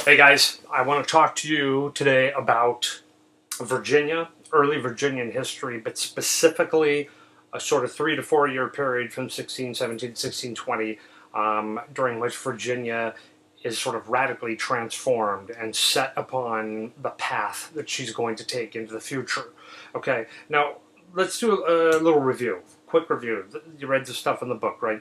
Hey guys, I want to talk to you today about Virginia, early Virginian history, but specifically a sort of 3 to 4 year period from 1617 to 1620, during which Virginia is sort of radically transformed and set upon the path that she's going to take into the future. Okay, now let's do a little review, quick review. You read the stuff in the book, right?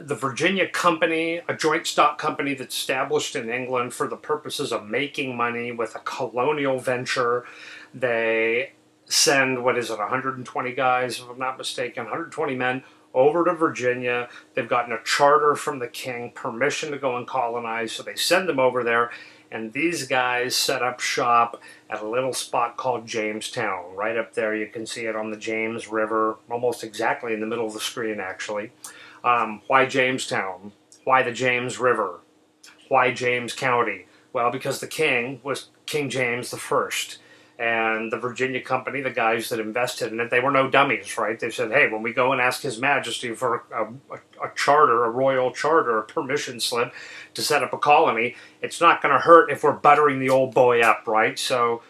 The Virginia Company, a joint stock company that's established in England for the purposes of making money with a colonial venture. They send, what is it, 120 guys, if I'm not mistaken, 120 men over to Virginia. They've gotten a charter from the king, permission to go and colonize, so they send them over there. And these guys set up shop at a little spot called Jamestown. Right up there, you can see it on the James River, almost exactly in the middle of the screen, actually. Why Jamestown? Why the James River? Why James County? Well, because the king was King James the First. And the Virginia Company, the guys that invested in it, they were no dummies, right? They said, hey, when we go and ask His Majesty for a charter, a royal charter, a permission slip to set up a colony, it's not going to hurt if we're buttering the old boy up, right? So,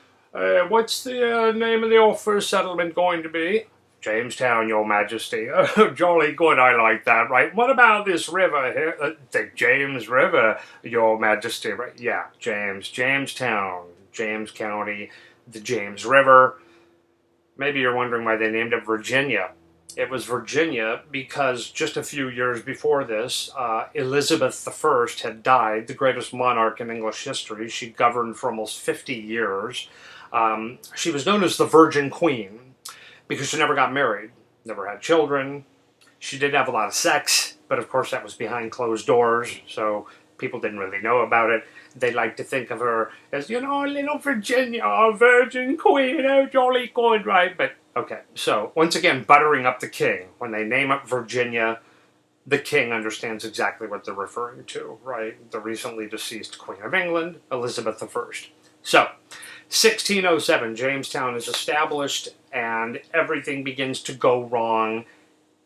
what's the name of the old first settlement going to be? Jamestown, Your Majesty. Oh, jolly good, I like that, right? What about this river here? The James River, Your Majesty, right? Yeah, Jamestown, James County, the James River. Maybe you're wondering why they named it Virginia. It was Virginia because just a few years before this, Elizabeth I had died, the greatest monarch in English history. She governed for almost 50 years. She was known as the Virgin Queen, because she never got married, never had children. She did have a lot of sex, but of course that was behind closed doors, so people didn't really know about it. They like to think of her as, little Virginia, a virgin queen, oh, jolly good, right? But, okay, so, once again, buttering up the king. When they name up Virginia, the king understands exactly what they're referring to, right? The recently deceased Queen of England, Elizabeth I. So, 1607, Jamestown is established, and everything begins to go wrong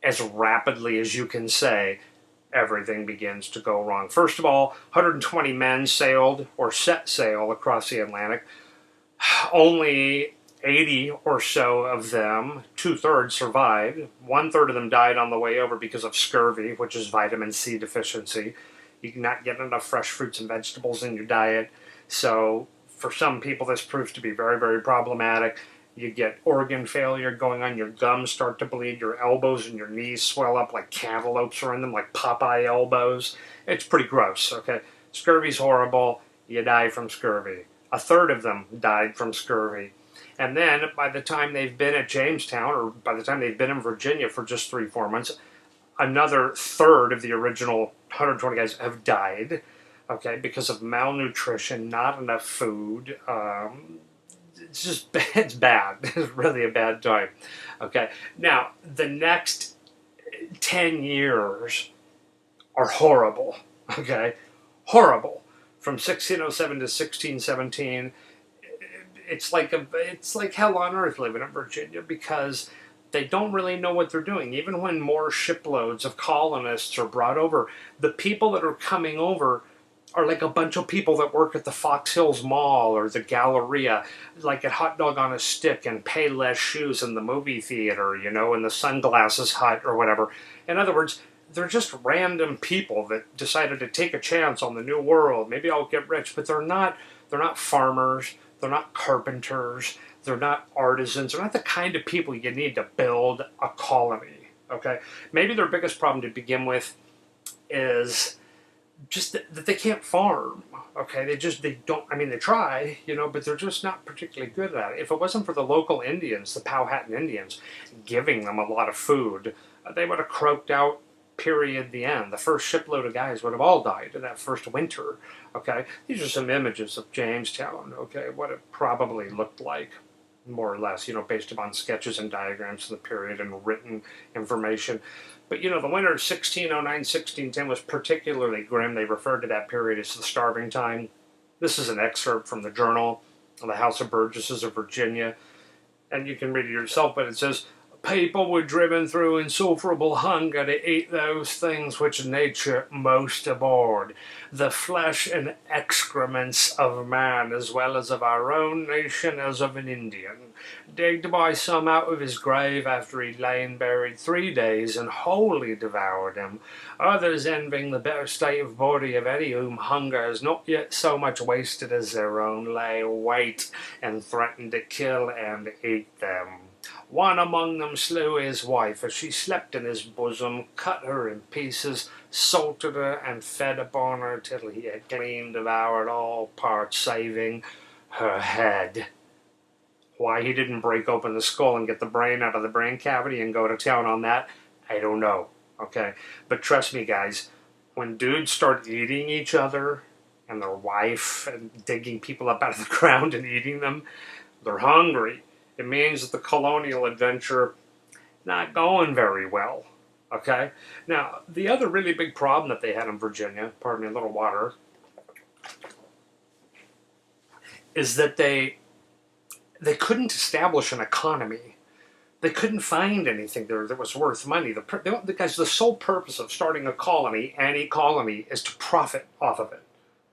as rapidly as you can say. Everything begins to go wrong. First of all, 120 men sailed or set sail across the Atlantic. Only 80 or so of them, 2/3, survived. 1/3 of them died on the way over because of scurvy, which is vitamin C deficiency. You cannot get enough fresh fruits and vegetables in your diet. So for some people, this proves to be very, very problematic. You get organ failure going on, your gums start to bleed, your elbows and your knees swell up like cantaloupes are in them, like Popeye elbows. It's pretty gross, okay? Scurvy's horrible. You die from scurvy. 1/3 of them died from scurvy. And then, by the time they've been at Jamestown, or by the time they've been in Virginia for just 3-4 months, another 1/3 of the original 120 guys have died. Okay, because of malnutrition, not enough food. It's just, it's bad. It's really a bad time. Okay, now, the next 10 years are horrible. Okay, horrible. From 1607 to 1617, it's like hell on earth living in Virginia, because they don't really know what they're doing. Even when more shiploads of colonists are brought over, the people that are coming over are like a bunch of people that work at the Fox Hills Mall or the Galleria, like at Hot Dog on a Stick and Payless Shoes in the movie theater, in the Sunglasses Hut or whatever. In other words, they're just random people that decided to take a chance on the new world. Maybe I'll get rich, but they're not farmers, they're not carpenters, they're not artisans, they're not the kind of people you need to build a colony, okay? Maybe their biggest problem to begin with is just that they can't farm, okay? They don't, they try, but they're just not particularly good at it. If it wasn't for the local Indians, the Powhatan Indians, giving them a lot of food, they would have croaked out, period, the end. The first shipload of guys would have all died in that first winter, okay? These are some images of Jamestown, okay, what it probably looked like, more or less, based upon sketches and diagrams of the period and written information. But, the winter of 1609, 1610 was particularly grim. They referred to that period as the starving time. This is an excerpt from the journal of the House of Burgesses of Virginia, and you can read it yourself, but it says, people were driven through insufferable hunger to eat those things which nature most abhorred, the flesh and excrements of man, as well as of our own nation as of an Indian, digged by some out of his grave after he'd lain buried 3 days, and wholly devoured him. Others, envying the better state of body of any whom hunger has not yet so much wasted as their own, lay wait and threatened to kill and eat them. One among them slew his wife as she slept in his bosom, cut her in pieces, salted her, and fed upon her till he had clean devoured all parts, saving her head. Why he didn't break open the skull and get the brain out of the brain cavity and go to town on that, I don't know. Okay, but trust me, guys, when dudes start eating each other and their wife and digging people up out of the ground and eating them, they're hungry. It means that the colonial adventure not going very well. Okay, now the other really big problem that they had in Virginia, pardon me, a little water, is that they couldn't establish an economy. They couldn't find anything there that was worth money. The sole purpose of starting a colony, any colony, is to profit off of it.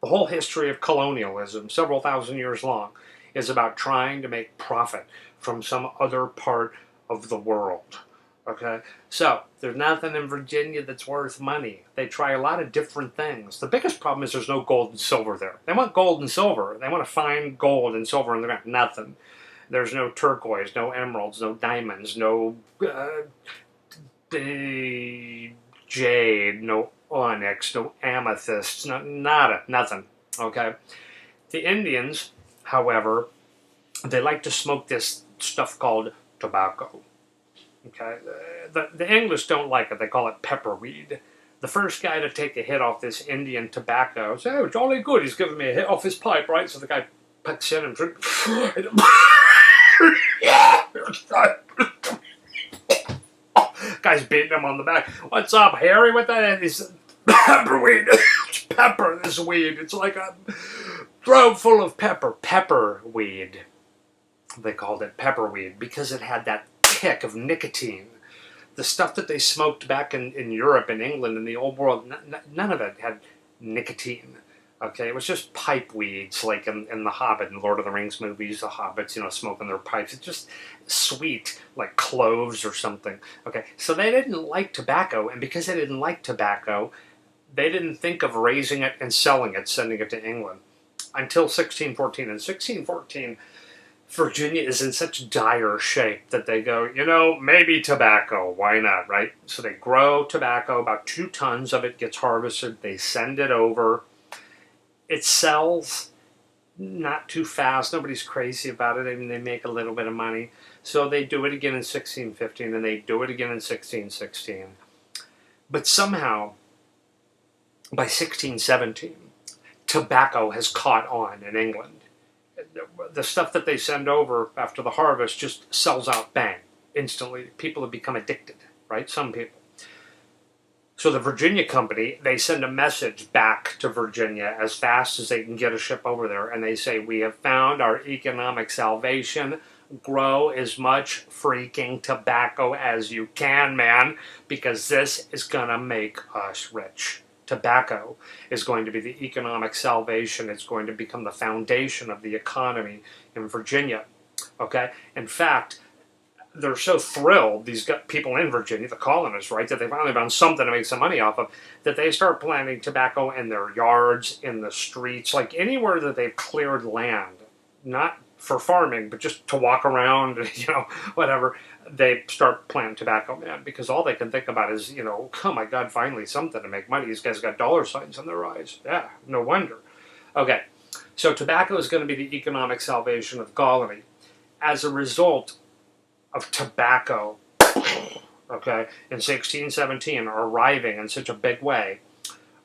The whole history of colonialism, several thousand years long, is about trying to make profit from some other part of the world. Okay? So, there's nothing in Virginia that's worth money. They try a lot of different things. The biggest problem is there's no gold and silver there. They want gold and silver. They want to find gold and silver in the ground. Nothing. There's no turquoise, no emeralds, no diamonds, no jade, no onyx, no amethysts, nada, nothing. Okay? The Indians, however, they like to smoke this stuff called tobacco. Okay? The English don't like it. They call it pepperweed. The first guy to take a hit off this Indian tobacco said, "Oh, jolly good, he's giving me a hit off his pipe," right? So the guy puts in and drinks. Guy's beating him on the back. "What's up, Harry? What that is?" He said, "Pepperweed." It's pepper, this weed. It's like a throat full of pepper. Pepperweed. They called it pepperweed because it had that kick of nicotine. The stuff that they smoked back in Europe and England and the old world, none of it had nicotine. Okay, it was just pipe weeds, like in The Hobbit and Lord of the Rings movies, the hobbits, smoking their pipes. It's just sweet, like cloves or something. Okay, so they didn't like tobacco, and because they didn't like tobacco, they didn't think of raising it and selling it, sending it to England, until 1614. In 1614, Virginia is in such dire shape that they go, maybe tobacco, why not, right? So they grow tobacco, about 2 tons of it gets harvested, they send it over. It sells not too fast. Nobody's crazy about it. I mean, they make a little bit of money. So they do it again in 1615, and they do it again in 1616. But somehow, by 1617, tobacco has caught on in England. The stuff that they send over after the harvest just sells out, bang, instantly. People have become addicted, right? Some people. So the Virginia Company, they send a message back to Virginia as fast as they can get a ship over there, and they say, "We have found our economic salvation. Grow as much freaking tobacco as you can, man, because this is going to make us rich." Tobacco is going to be the economic salvation. It's going to become the foundation of the economy in Virginia. Okay? In fact, they're so thrilled, these people in Virginia, the colonists, right, that they finally found something to make some money off of, that they start planting tobacco in their yards, in the streets, like anywhere that they've cleared land, not for farming, but just to walk around, whatever. They start planting tobacco, man, because all they can think about is, oh my God, finally something to make money. These guys got dollar signs in their eyes. Yeah, no wonder. Okay, so tobacco is going to be the economic salvation of the colony. As a result of tobacco, okay, in 1617, arriving in such a big way,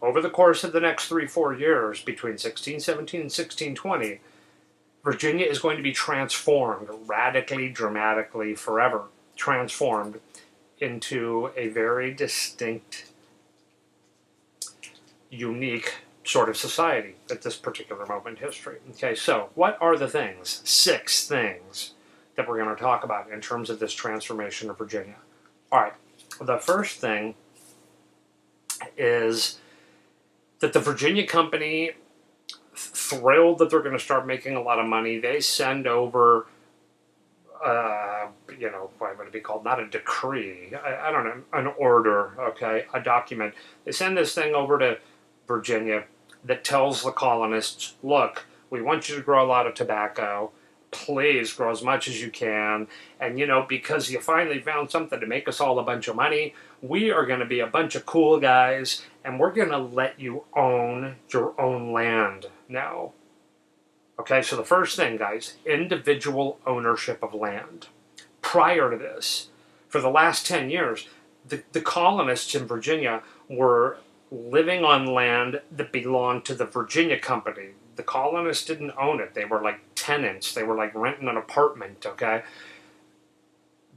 over the course of the next 3-4 years, between 1617 and 1620, Virginia is going to be transformed radically, dramatically, forever transformed into a very distinct, unique sort of society at this particular moment in history. Okay, so what are the things, 6 things, that we're going to talk about in terms of this transformation of Virginia. All right, the first thing is that the Virginia Company, thrilled that they're going to start making a lot of money, they send over, what would it be called? Not a decree. I don't know, an order, okay, a document. They send this thing over to Virginia that tells the colonists, look, we want you to grow a lot of tobacco. Please grow as much as you can. And, because you finally found something to make us all a bunch of money, we are going to be a bunch of cool guys, and we're going to let you own your own land now. Okay, so the first thing, guys, individual ownership of land. Prior to this, for the last 10 years, the colonists in Virginia were living on land that belonged to the Virginia Company. The colonists didn't own it. They were like tenants. They were like renting an apartment, okay?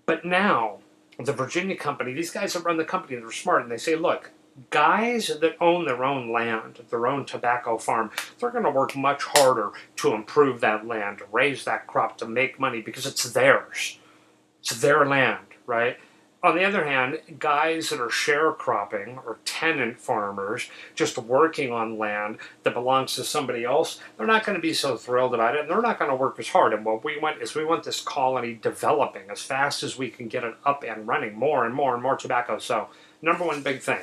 But now, the Virginia Company, these guys that run the company, they're smart, and they say, look, guys that own their own land, their own tobacco farm, they're going to work much harder to improve that land, to raise that crop, to make money, because it's theirs. It's their land, right? On the other hand, guys that are sharecropping or tenant farmers, just working on land that belongs to somebody else, they're not going to be so thrilled about it, and they're not going to work as hard. And what we want is we want this colony developing as fast as we can get it up and running, more and more and more tobacco. So, number one big thing,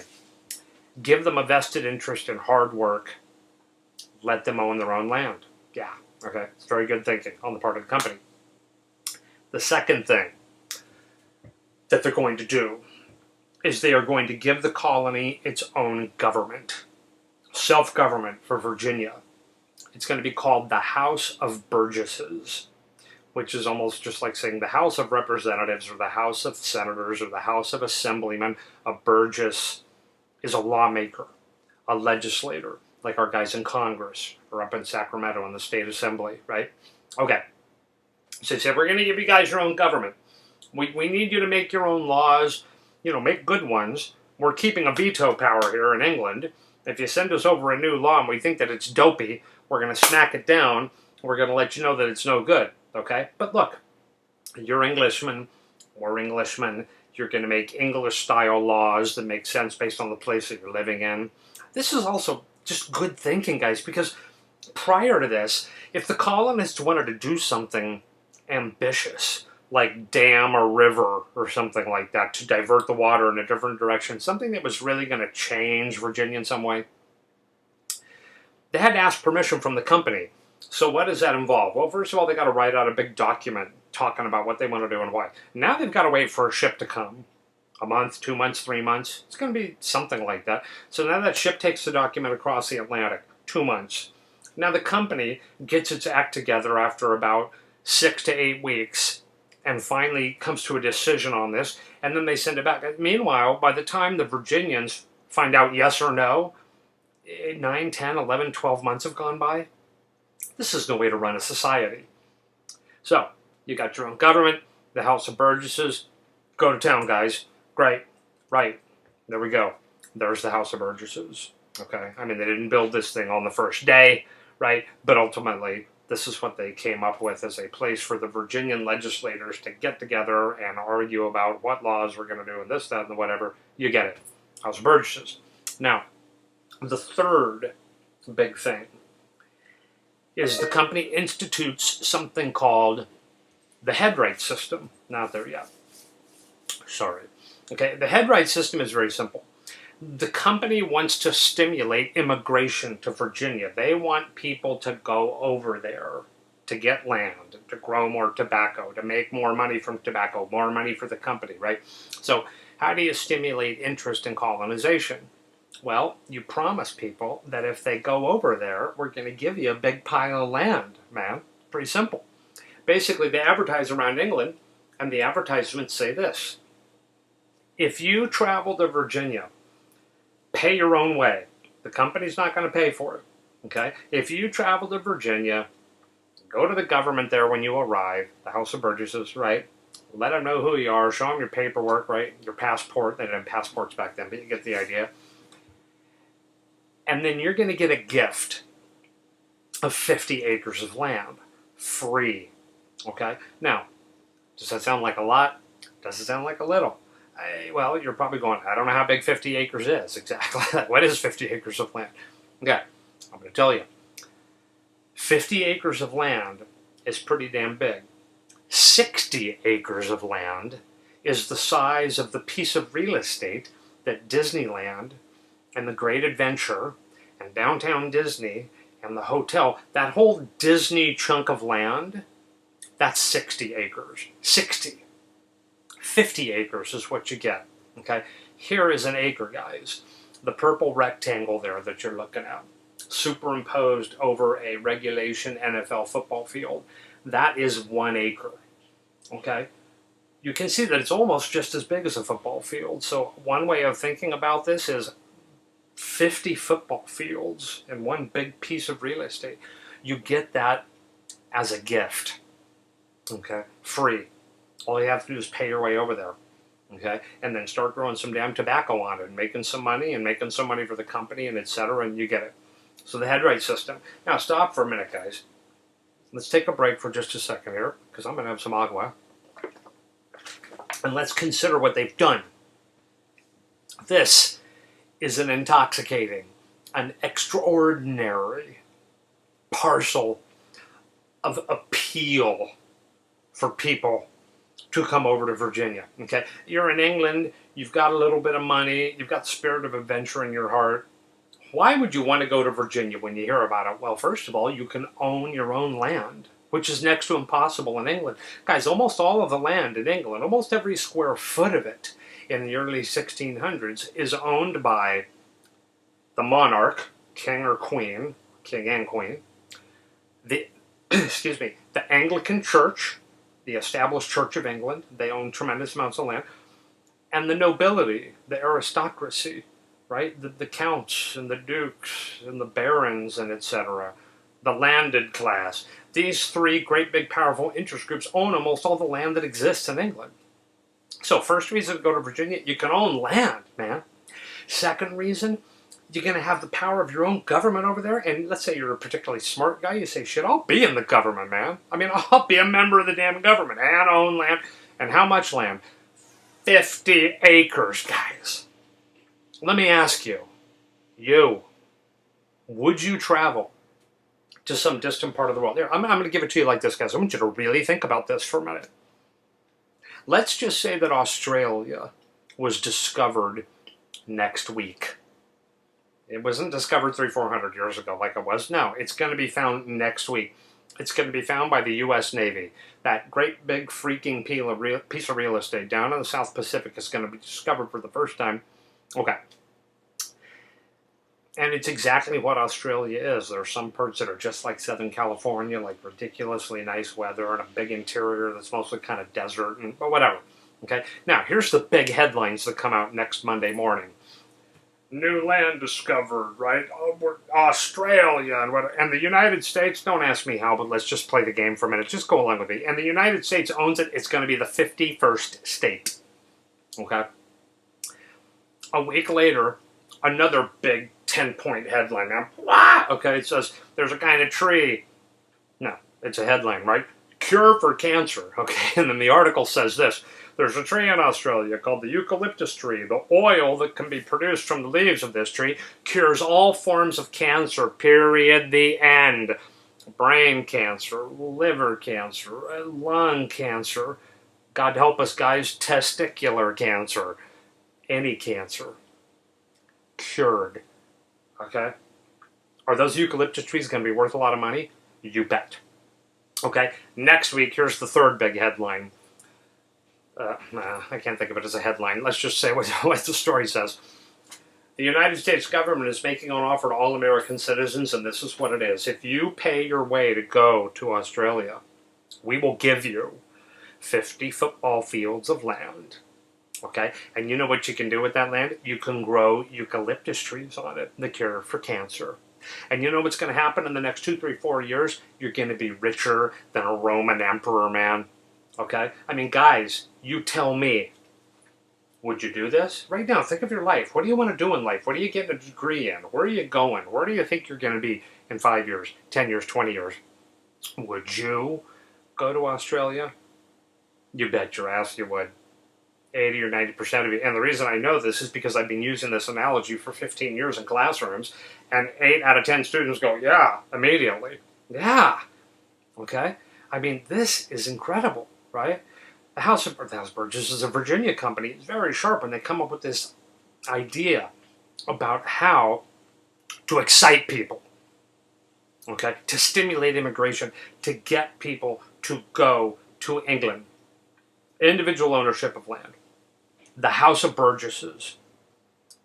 give them a vested interest in hard work. Let them own their own land. Yeah, okay, it's very good thinking on the part of the company. The second thing that they're going to do is they are going to give the colony its own government. Self-government for Virginia. It's going to be called the House of Burgesses, which is almost just like saying the House of Representatives or the House of Senators or the House of Assemblymen. A Burgess is a lawmaker, a legislator, like our guys in Congress or up in Sacramento in the state assembly, right? Okay. So they said, we're going to give you guys your own government. We need you to make your own laws, make good ones. We're keeping a veto power here in England. If you send us over a new law and we think that it's dopey, we're going to smack it down. We're going to let you know that it's no good, okay? But look, you're Englishmen, we're Englishmen. You're going to make English-style laws that make sense based on the place that you're living in. This is also just good thinking, guys, because prior to this, if the colonists wanted to do something ambitious, like dam a river or something like that to divert the water in a different direction, something that was really going to change Virginia in some way, they had to ask permission from the company. So what does that involve? Well, first of all, they got to write out a big document talking about what they want to do and why. Now they've got to wait for a ship to come. A month, 2 months, 3 months. It's going to be something like that. So now that ship takes the document across the Atlantic. 2 months. Now the company gets its act together after about 6 to 8 weeks and finally comes to a decision on this, and then they send it back. Meanwhile, by the time the Virginians find out yes or no, 9, 10, 11, 12 months have gone by. This is no way to run a society. So, you got your own government, the House of Burgesses. Go to town, guys. Great. Right. There we go. There's the House of Burgesses. Okay? I mean, they didn't build this thing on the first day, right? But ultimately, this is what they came up with as a place for the Virginian legislators to get together and argue about what laws we're going to do and this, that, and whatever. You get it. House of Burgesses. Now, the third big thing is the company institutes something called the headright system. Not there yet. Sorry. Okay, the headright system is very simple. The company wants to stimulate immigration to Virginia. They want people to go over there to get land, to grow more tobacco, to make more money from tobacco, more money for the company, right? So how do you stimulate interest in colonization? Well, you promise people that if they go over there, we're going to give you a big pile of land, man. Pretty simple. Basically, they advertise around England, and the advertisements say this. If you travel to Virginia, pay your own way. The company's not going to pay for it, okay? If you travel to Virginia, go to the government there when you arrive, the House of Burgesses, right? Let them know who you are, show them your paperwork, right? Your passport. They didn't have passports back then, but you get the idea. And then you're going to get a gift of 50 acres of land, free, okay? Now, Does that sound like a lot? Does it sound like a little? Well, you're probably going, I don't know how big 50 acres is exactly. What is 50 acres of land? Okay, I'm going to tell you. 50 acres of land is pretty damn big. 60 acres of land is the size of the piece of real estate that Disneyland and the Great Adventure and Downtown Disney and the hotel, that whole Disney chunk of land, that's 60 acres. 60. 50 acres is what you get. Okay? Here is an acre, guys. The purple rectangle there that you're looking at, superimposed over a regulation NFL football field. That is 1 acre. Okay? You can see that it's almost just as big as a football field. So one way of thinking about this is 50 football fields in one big piece of real estate. You get that as a gift. Okay? Free. All you have to do is pay your way over there. Okay? And then start growing some damn tobacco on it and making some money for the company and etc. and you get it. So the headright system. Now stop for a minute, guys. Let's take a break for just a second here because I'm going to have some agua. And let's consider what they've done. This is an intoxicating, an extraordinary parcel of appeal for people to come over to Virginia. Okay, you're in England, you've got a little bit of money, you've got the spirit of adventure in your heart. Why would you want to go to Virginia when you hear about it? Well, first of all, you can own your own land, which is next to impossible in England. Guys, almost all of the land in England, almost every square foot of it in the early 1600s is owned by the monarch, king or queen, king and queen, the, excuse me, the Anglican Church, the established Church of England, they own tremendous amounts of land, and the nobility, the aristocracy, right? The counts and the dukes and the barons and etc., the landed class. These three great big powerful interest groups own almost all the land that exists in England. So first reason to go to Virginia, you can own land, man. Second reason, you're going to have the power of your own government over there. And let's say you're a particularly smart guy. You say, shit, I'll be in the government, man. I mean, I'll be a member of the damn government and own land. And how much land? 50 acres, guys. Let me ask you, would you travel to some distant part of the world? Here, I'm going to give it to you like this, guys. I want you to really think about this for a minute. Let's just say that Australia was discovered next week. It wasn't discovered 300-400 years ago like it was. No, it's going to be found next week. It's going to be found by the U.S. Navy. That great big freaking piece of real estate down in the South Pacific is going to be discovered for the first time. Okay. And it's exactly what Australia is. There are some parts that are just like Southern California, like ridiculously nice weather and a big interior that's mostly kind of desert, but whatever. Okay. Now, here's the big headlines that come out next Monday morning. New land discovered, right? Australia and the United States. Don't ask me how, but let's just play the game for a minute. Just go along with me. And the United States owns it. It's going to be the 51st state. Okay. A week later, another big 10-point headline. Now, okay, it says there's a kind of tree. No, it's a headline, right? Cure for cancer. Okay, and then the article says this. There's a tree in Australia called the eucalyptus tree. The oil that can be produced from the leaves of this tree cures all forms of cancer, period, the end. Brain cancer, liver cancer, lung cancer, God help us guys, testicular cancer, any cancer. Cured. Okay? Are those eucalyptus trees going to be worth a lot of money? You bet. Okay? Next week, here's the third big headline. I can't think of it as a headline. Let's just say what the story says. The United States government is making an offer to all American citizens, and this is what it is. If you pay your way to go to Australia, we will give you 50 football fields of land. Okay? And you know what you can do with that land? You can grow eucalyptus trees on it, the cure for cancer. And you know what's going to happen in the next 2, 3, 4 years? You're going to be richer than a Roman emperor, man. Okay? I mean, guys, you tell me. Would you do this? Right now, think of your life. What do you want to do in life? What are you getting a degree in? Where are you going? Where do you think you're going to be in 5 years, 10 years, 20 years? Would you go to Australia? You bet your ass you would. 80 or 90% of you. And the reason I know this is because I've been using this analogy for 15 years in classrooms, and 8 out of 10 students go, yeah, immediately. Yeah. Okay? I mean, this is incredible, right? The House of Burgesses is a Virginia company. It's very sharp, and they come up with this idea about how to excite people, okay, to stimulate immigration, to get people to go to England. Individual ownership of land. The House of Burgesses,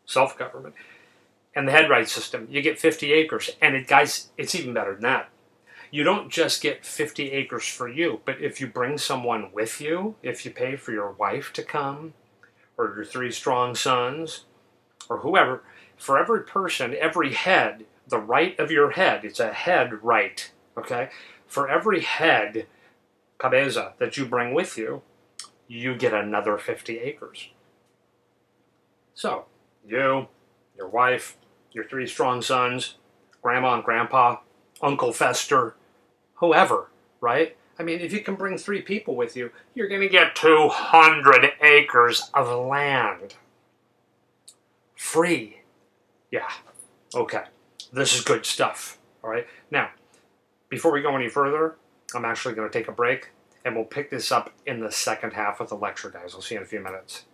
self-government, and the headright system. You get 50 acres, and guys, it's even better than that. You don't just get 50 acres for you, but if you bring someone with you, if you pay for your wife to come, or your 3 strong sons, or whoever, for every person, every head, the right of your head, it's a head right, okay? For every head, cabeza, that you bring with you, you get another 50 acres. So, you, your wife, your 3 strong sons, grandma and grandpa, Uncle Fester, whoever, right? I mean, if you can bring 3 people with you, you're going to get 200 acres of land. Free. Yeah. Okay. This is good stuff. All right. Now, before we go any further, I'm actually going to take a break, and we'll pick this up in the second half of the lecture, guys. I'll see you in a few minutes.